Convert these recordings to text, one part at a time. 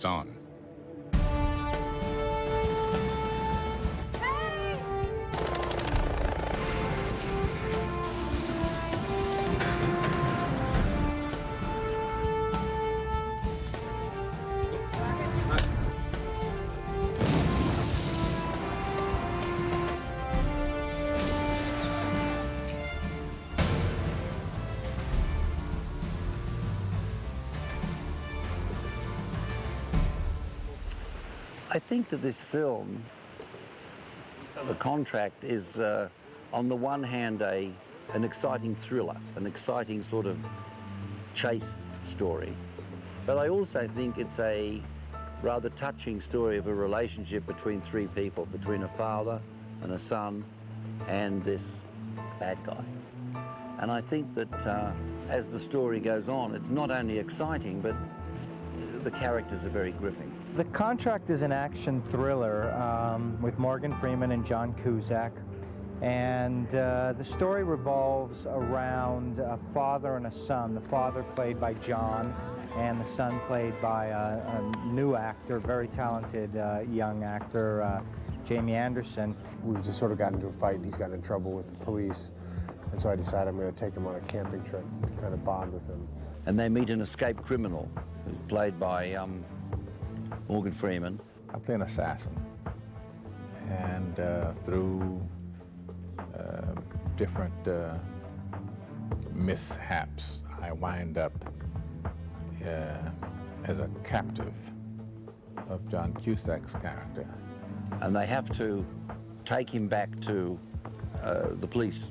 it's on. I think that this film, The Contract, is on the one hand an exciting thriller, an exciting sort of chase story, but I also think it's a rather touching story of a relationship between three people, between a father and a son and this bad guy. And I think that as the story goes on, it's not only exciting, but the characters are very gripping. The Contract is an action thriller with Morgan Freeman and John Cusack, and the story revolves around a father and a son. The father played by John, and the son played by a new actor, very talented young actor, Jamie Anderson. We've just sort of gotten into a fight, and he's gotten in trouble with the police, and so I decided I'm going to take him on a camping trip to kind of bond with him. And they meet an escaped criminal who's played by Morgan Freeman. I play an assassin, and through different mishaps, I wind up as a captive of John Cusack's character. And they have to take him back to the police.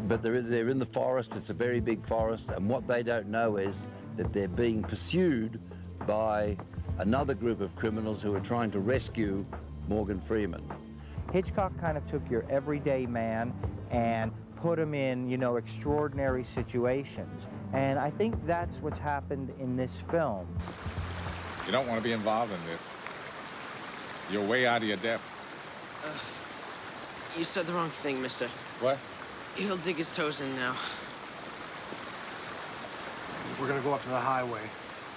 But they're in the forest, it's a very big forest, and what they don't know is that they're being pursued by another group of criminals who are trying to rescue Morgan Freeman. Hitchcock kind of took your everyday man and put him in, you know, extraordinary situations. And I think that's what's happened in this film. You don't want to be involved in this. You're way out of your depth. You said the wrong thing, mister. What? He'll dig his toes in now. We're going to go up to the highway.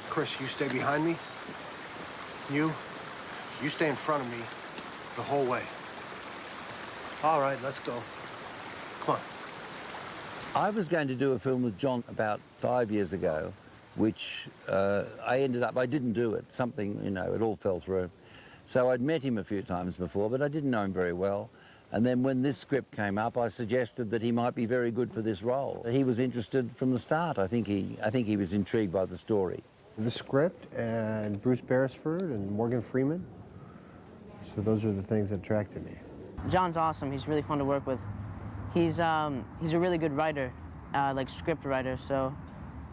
Chris, you stay behind me. You stay in front of me the whole way. All right, let's go. Come on. I was going to do a film with John about 5 years ago, which I didn't do it. Something, you know, it all fell through. So I'd met him a few times before, but I didn't know him very well. And then when this script came up, I suggested that he might be very good for this role. He was interested from the start. I think he was intrigued by the story. The script and Bruce Beresford and Morgan Freeman. So those are the things that attracted me. John's awesome. He's really fun to work with. He's a really good writer, like script writer, so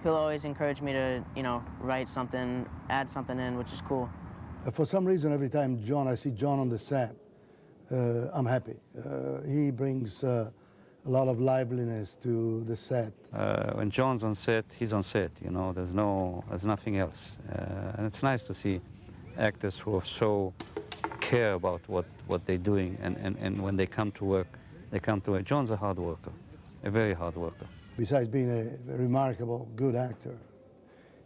he'll always encourage me to, you know, write something, add something in, which is cool. For some reason, every time I see John on the set, I'm happy. He brings a lot of liveliness to the set. When John's on set, he's on set, you know, there's nothing else. And it's nice to see actors who so care about what they're doing, and when they come to work, they come to work. John's a hard worker, a very hard worker. Besides being a remarkable, good actor,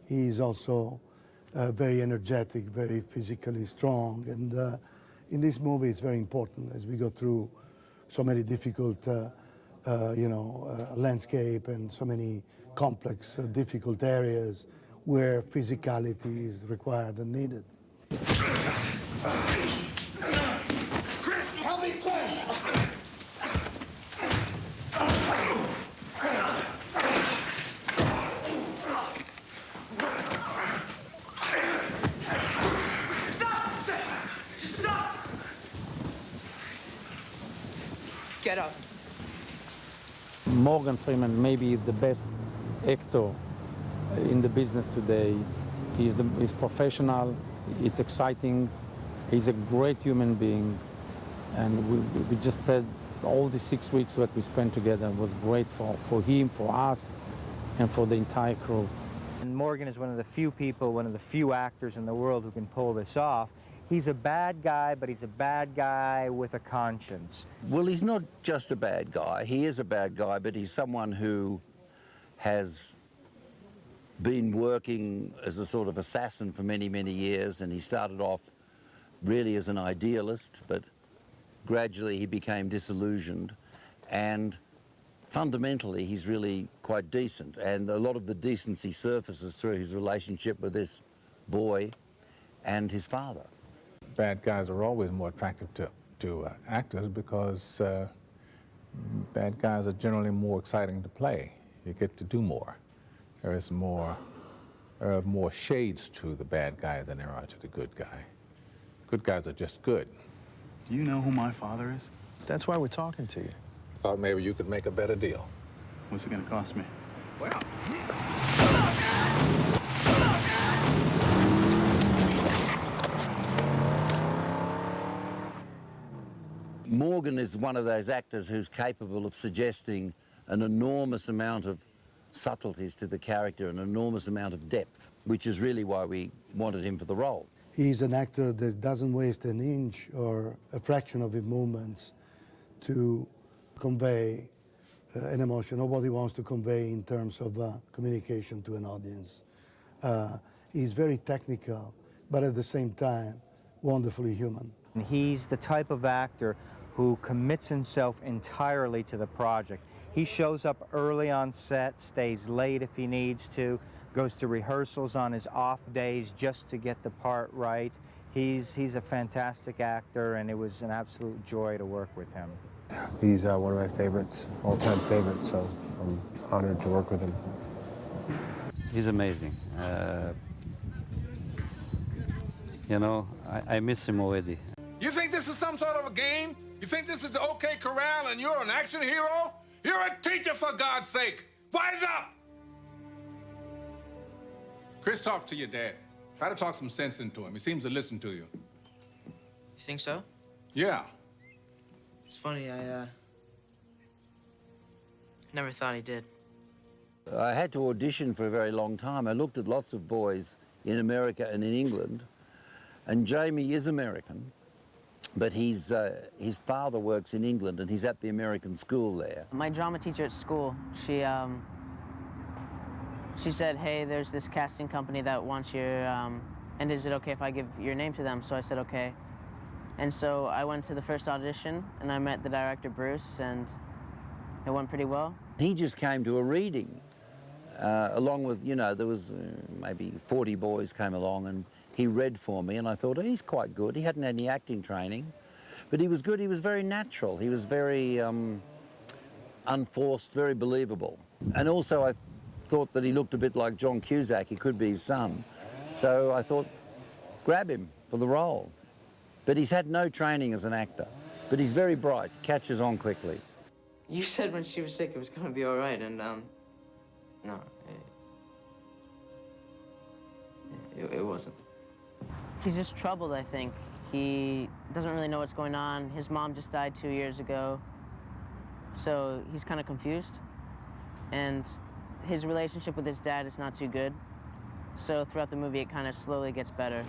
he's also very energetic, very physically strong, and in this movie it's very important as we go through so many difficult landscape and so many complex, difficult areas where physicality is required and needed. Chris, help me quick! Stop! Get up. Morgan Freeman may be the best actor in the business today. He's professional, it's exciting, he's a great human being, and we just had all the 6 weeks that we spent together was great for him, for us, and for the entire crew. And Morgan is one of the few people, one of the few actors in the world who can pull this off. He's a bad guy, but he's a bad guy with a conscience. Well, he's not just a bad guy. He is a bad guy, but he's someone who has been working as a sort of assassin for many, many years, and he started off really as an idealist, but gradually he became disillusioned, and fundamentally he's really quite decent, and a lot of the decency surfaces through his relationship with this boy and his father. Bad guys are always more attractive to actors because bad guys are generally more exciting to play. You get to do more. There are more shades to the bad guy than there are to the good guy. Good guys are just good. Do you know who my father is? That's why we're talking to you. Thought maybe you could make a better deal. What's it gonna cost me? Well, Morgan is one of those actors who's capable of suggesting an enormous amount of subtleties to the character, an enormous amount of depth, which is really why we wanted him for the role. He's an actor that doesn't waste an inch or a fraction of his movements to convey an emotion, or what he wants to convey in terms of communication to an audience. He's very technical, but at the same time, wonderfully human. And he's the type of actor who commits himself entirely to the project. He shows up early on set, stays late if he needs to, goes to rehearsals on his off days just to get the part right. He's a fantastic actor, and it was an absolute joy to work with him. He's one of my favorites, all-time favorites, so I'm honored to work with him. He's amazing. You know, I miss him already. You think this is some sort of a game? You think this is the OK Corral and you're an action hero? You're a teacher, for God's sake. Wise up! Chris, talk to your dad. Try to talk some sense into him. He seems to listen to you. You think so? Yeah. It's funny, I never thought he did. I had to audition for a very long time. I looked at lots of boys in America and in England, and Jamie is American, but his father works in England, and he's at the American school there. My drama teacher at school, she said, hey, there's this casting company that wants your, and is it okay if I give your name to them? So I said, okay. And so I went to the first audition, and I met the director, Bruce, and it went pretty well. He just came to a reading, along with, you know, there was maybe 40 boys came along, and he read for me, and I thought, oh, he's quite good. He hadn't had any acting training, but he was good. He was very natural. He was very unforced, very believable. And also I thought that he looked a bit like John Cusack. He could be his son. So I thought, grab him for the role. But he's had no training as an actor. But he's very bright, catches on quickly. You said when she was sick it was gonna be all right, and no, it wasn't. He's just troubled, I think. He doesn't really know what's going on. His mom just died 2 years ago, so he's kind of confused. And his relationship with his dad is not too good. So throughout the movie, it kind of slowly gets better.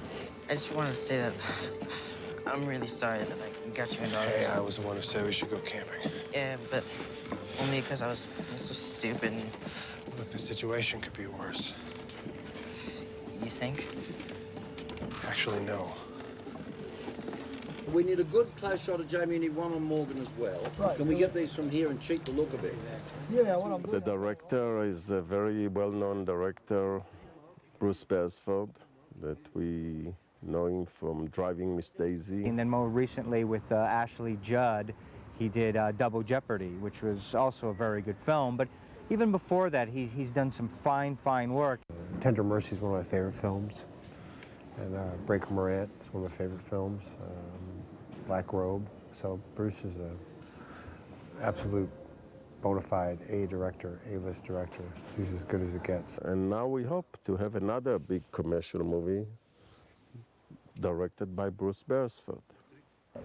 I just wanted to say that I'm really sorry that I got you into all this. Hey, I was the one who said we should go camping. Yeah, but only because I was so stupid. And... Look, the situation could be worse. You think? Actually, no. We need a good close shot of Jamie. We need one on Morgan as well. Right. Can we get these from here and cheat the look a bit? Yeah, what I'm doing. The director is a very well-known director, Bruce Beresford, that we know him from Driving Miss Daisy. And then more recently with Ashley Judd, he did Double Jeopardy, which was also a very good film. But even before that, he's done some fine work. Tender Mercy is one of my favorite films. And Breaker Morant is one of my favorite films. Black Robe. So Bruce is an absolute bona fide A-director, A-list director. He's as good as it gets. And now we hope to have another big commercial movie directed by Bruce Beresford.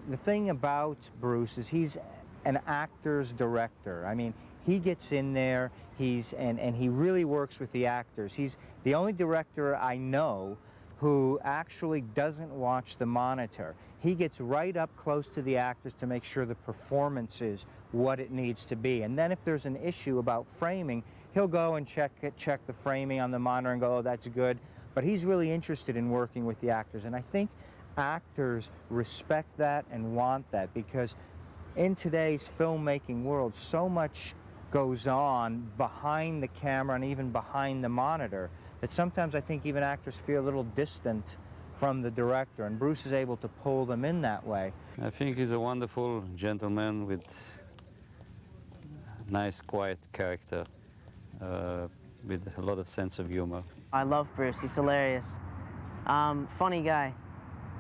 The thing about Bruce is he's an actor's director. I mean, he gets in there, and he really works with the actors. He's the only director I know who actually doesn't watch the monitor. He gets right up close to the actors to make sure the performance is what it needs to be. And then if there's an issue about framing, he'll go and check the framing on the monitor and go, oh, that's good. But he's really interested in working with the actors, and I think actors respect that and want that, because in today's filmmaking world, so much goes on behind the camera and even behind the monitor that sometimes I think even actors feel a little distant from the director, and Bruce is able to pull them in that way. I think he's a wonderful gentleman with nice, quiet character, with a lot of sense of humor. I love Bruce. He's hilarious. Funny guy.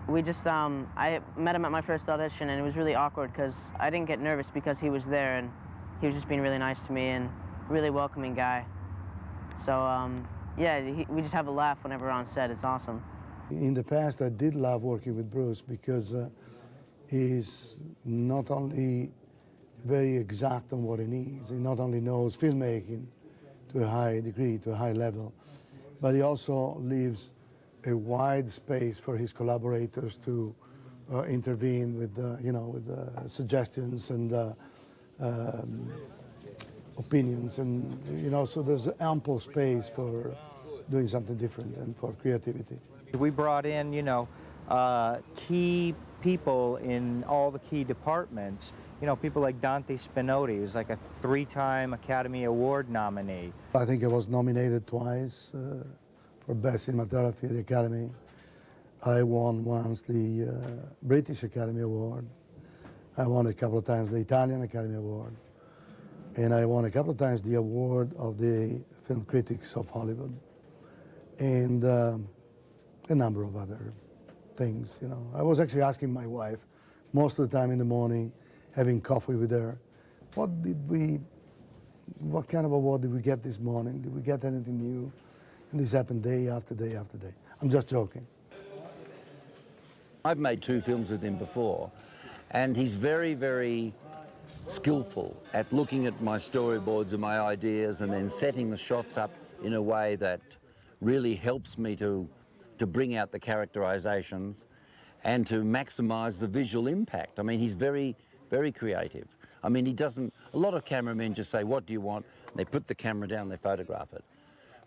We just, I met him at my first audition, and it was really awkward because I didn't get nervous because he was there, and he was just being really nice to me and really welcoming guy. So, yeah, we just have a laugh whenever we're on set. It's awesome. In the past, I did love working with Bruce because he's not only very exact on what he needs, he not only knows filmmaking to a high degree, to a high level, but he also leaves a wide space for his collaborators to intervene with, with suggestions and opinions, and so there's ample space for doing something different and for creativity. We brought in, key people in all the key departments. People like Dante Spinotti, who's like a 3-time Academy Award nominee. I think I was nominated twice for Best Cinematography at the Academy. I won once the British Academy Award. I won a couple of times the Italian Academy Award. And I won a couple of times the award of the Film Critics of Hollywood. And a number of other things, I was actually asking my wife most of the time in the morning, having coffee with her, what kind of award did we get this morning? Did we get anything new? And this happened day after day after day. I'm just joking. I've made 2 films with him before, and he's very, very skillful at looking at my storyboards and my ideas and then setting the shots up in a way that really helps me to bring out the characterizations and to maximize the visual impact. I mean, he's very, very creative. I mean, a lot of cameramen just say, what do you want? They put the camera down, they photograph it.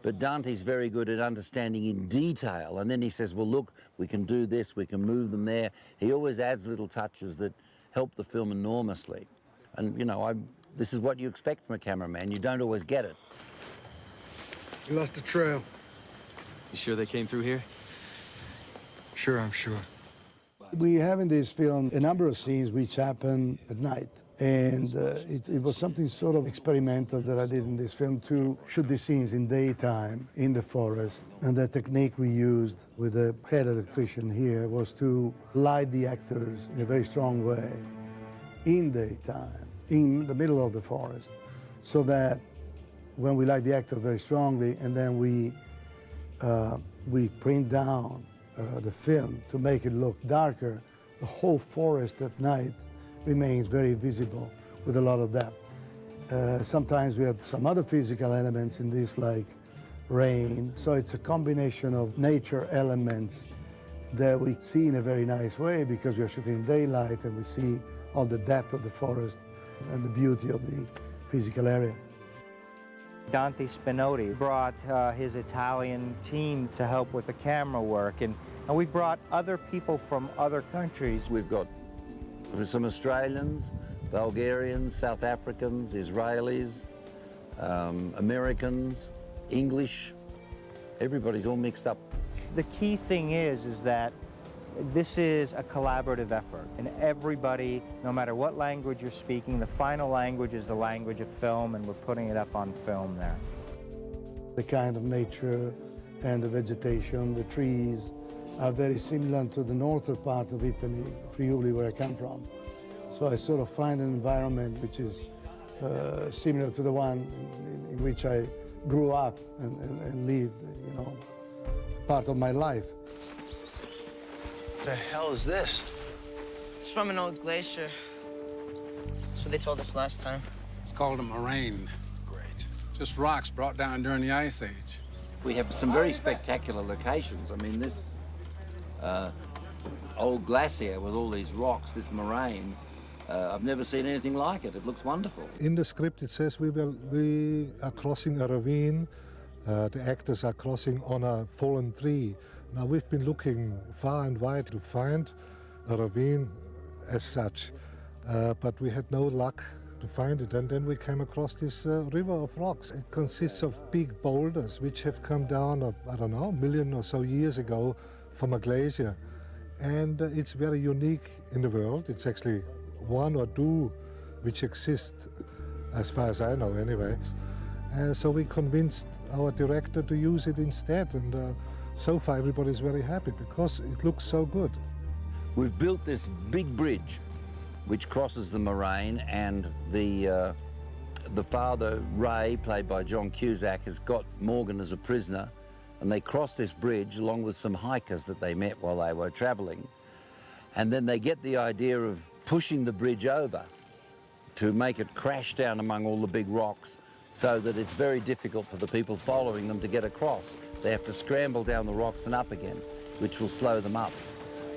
But Dante's very good at understanding in detail, and then he says, well, look, we can do this, we can move them there. He always adds little touches that help the film enormously. And, this is what you expect from a cameraman. You don't always get it. You lost the trail. You sure they came through here? Sure, I'm sure. We have in this film a number of scenes which happen at night. And it was something sort of experimental that I did in this film to shoot these scenes in daytime, in the forest. And the technique we used with the head electrician here was to light the actors in a very strong way in daytime, in the middle of the forest, so that when we light the actor very strongly and then we print down the film to make it look darker, the whole forest at night remains very visible with a lot of depth. Sometimes we have some other physical elements in this, like rain. So it's a combination of nature elements that we see in a very nice way because we are shooting in daylight and we see all the depth of the forest and the beauty of the physical area. Dante Spinotti brought his Italian team to help with the camera work, and we brought other people from other countries. We've got some Australians, Bulgarians, South Africans, Israelis, Americans, English. Everybody's all mixed up. The key thing is that this is a collaborative effort, and everybody, no matter what language you're speaking, the final language is the language of film, and we're putting it up on film there. The kind of nature and the vegetation, the trees, are very similar to the northern part of Italy, Friuli, where I come from. So I sort of find an environment which is similar to the one in which I grew up and lived, part of my life. What the hell is this? It's from an old glacier. That's what they told us last time. It's called a moraine. Great. Just rocks brought down during the Ice Age. We have some very spectacular locations. I mean, this old glacier with all these rocks, this moraine, I've never seen anything like it. It looks wonderful. In the script it says we are crossing a ravine. The actors are crossing on a fallen tree. Now we've been looking far and wide to find a ravine as such, but we had no luck to find it, and then we came across this river of rocks. It consists of big boulders which have come down, I don't know, a million or so years ago from a glacier, and it's very unique in the world. It's actually one or two which exist, as far as I know anyway. So we convinced our director to use it instead, and so far everybody's very happy because it looks so good. We've built this big bridge which crosses the moraine, and the father, Ray, played by John Cusack, has got Morgan as a prisoner, and they cross this bridge along with some hikers that they met while they were travelling. And then they get the idea of pushing the bridge over to make it crash down among all the big rocks so that it's very difficult for the people following them to get across. They have to scramble down the rocks and up again, which will slow them up.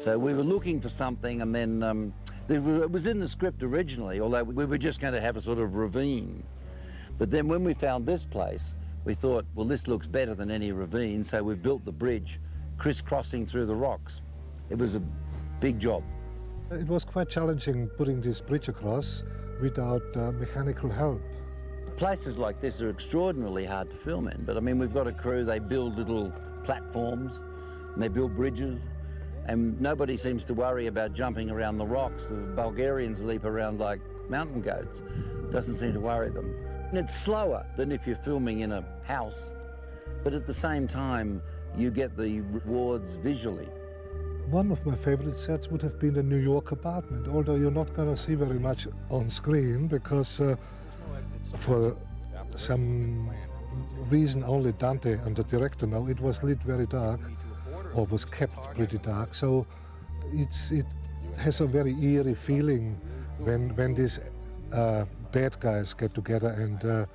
So we were looking for something, and then it was in the script originally, although we were just going to have a sort of ravine. But then when we found this place, we thought, well, this looks better than any ravine, so we built the bridge crisscrossing through the rocks. It was a big job. It was quite challenging putting this bridge across without mechanical help. Places like this are extraordinarily hard to film in, but I mean, we've got a crew, they build little platforms, and they build bridges, and nobody seems to worry about jumping around the rocks. The Bulgarians leap around like mountain goats. Doesn't seem to worry them. And it's slower than if you're filming in a house, but at the same time, you get the rewards visually. One of my favorite sets would have been the New York apartment, although you're not going to see very much on screen because for some reason only Dante and the director know, it was lit very dark, or was kept pretty dark, so it has a very eerie feeling when these bad guys get together and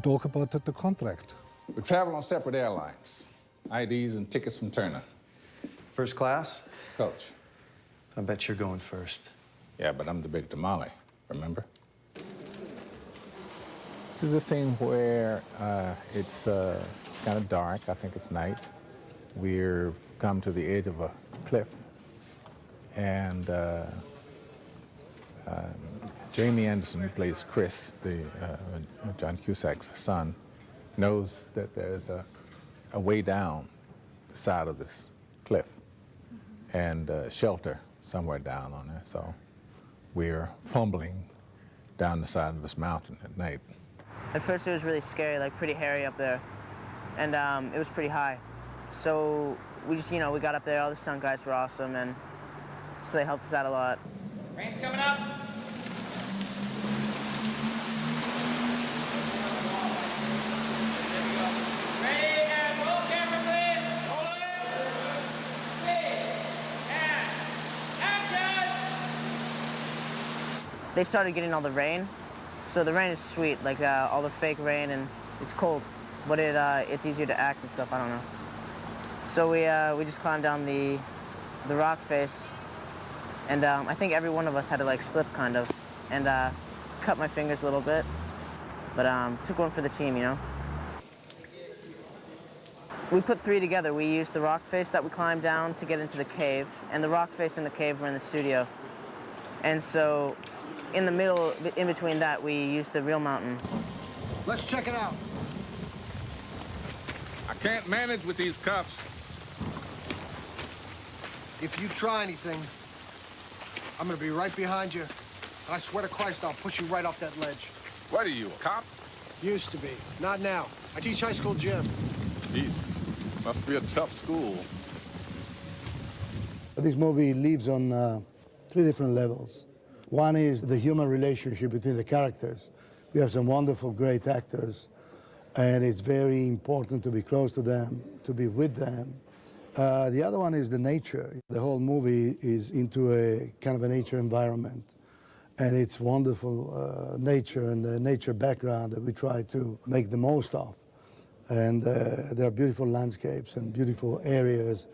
talk about the contract. We travel on separate airlines, IDs and tickets from Turner. First class? Coach. I bet you're going first. Yeah, but I'm the big tamale, remember? This is a scene where it's kind of dark. I think it's night. We've come to the edge of a cliff, and Jamie Anderson, who plays Chris, John Cusack's son, knows that there's a way down the side of this cliff and shelter somewhere down on there. So we're fumbling down the side of this mountain at night. At first it was really scary, like pretty hairy up there, and it was pretty high. So we just, we got up there, all the stunt guys were awesome, and so they helped us out a lot. Rain's coming up. Ready and roll camera, please. Hold it. And action! They started getting all the rain, so the rain is sweet, like all the fake rain, and it's cold, but it's easier to act and stuff, I don't know. So we just climbed down the rock face, and I think every one of us had to like slip kind of, and cut my fingers a little bit, but took one for the team, We put three together. We used the rock face that we climbed down to get into the cave, and the rock face and the cave were in the studio. And so in the middle, in between that, we used the real mountain. Let's check it out. I can't manage with these cuffs. If you try anything, I'm gonna be right behind you. I swear to Christ, I'll push you right off that ledge. What are you, a cop? Used to be. Not now. I teach high school gym. Jesus, must be a tough school. This movie lives on 3 different levels. One is the human relationship between the characters. We have some wonderful, great actors, and it's very important to be close to them, to be with them. The other one is the nature. The whole movie is into a kind of a nature environment, and it's wonderful nature and the nature background that we try to make the most of. And there are beautiful landscapes and beautiful areas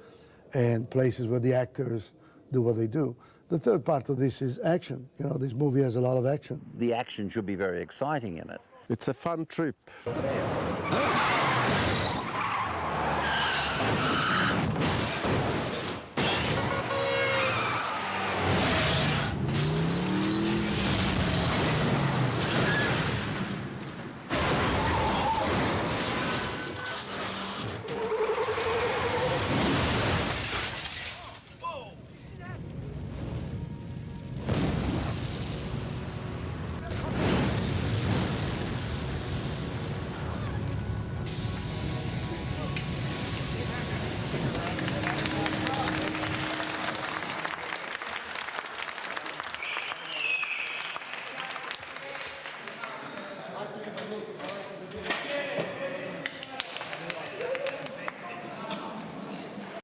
and places where the actors do what they do. The third part of this is action. You know, this movie has a lot of action. The action should be very exciting in it. It's a fun trip.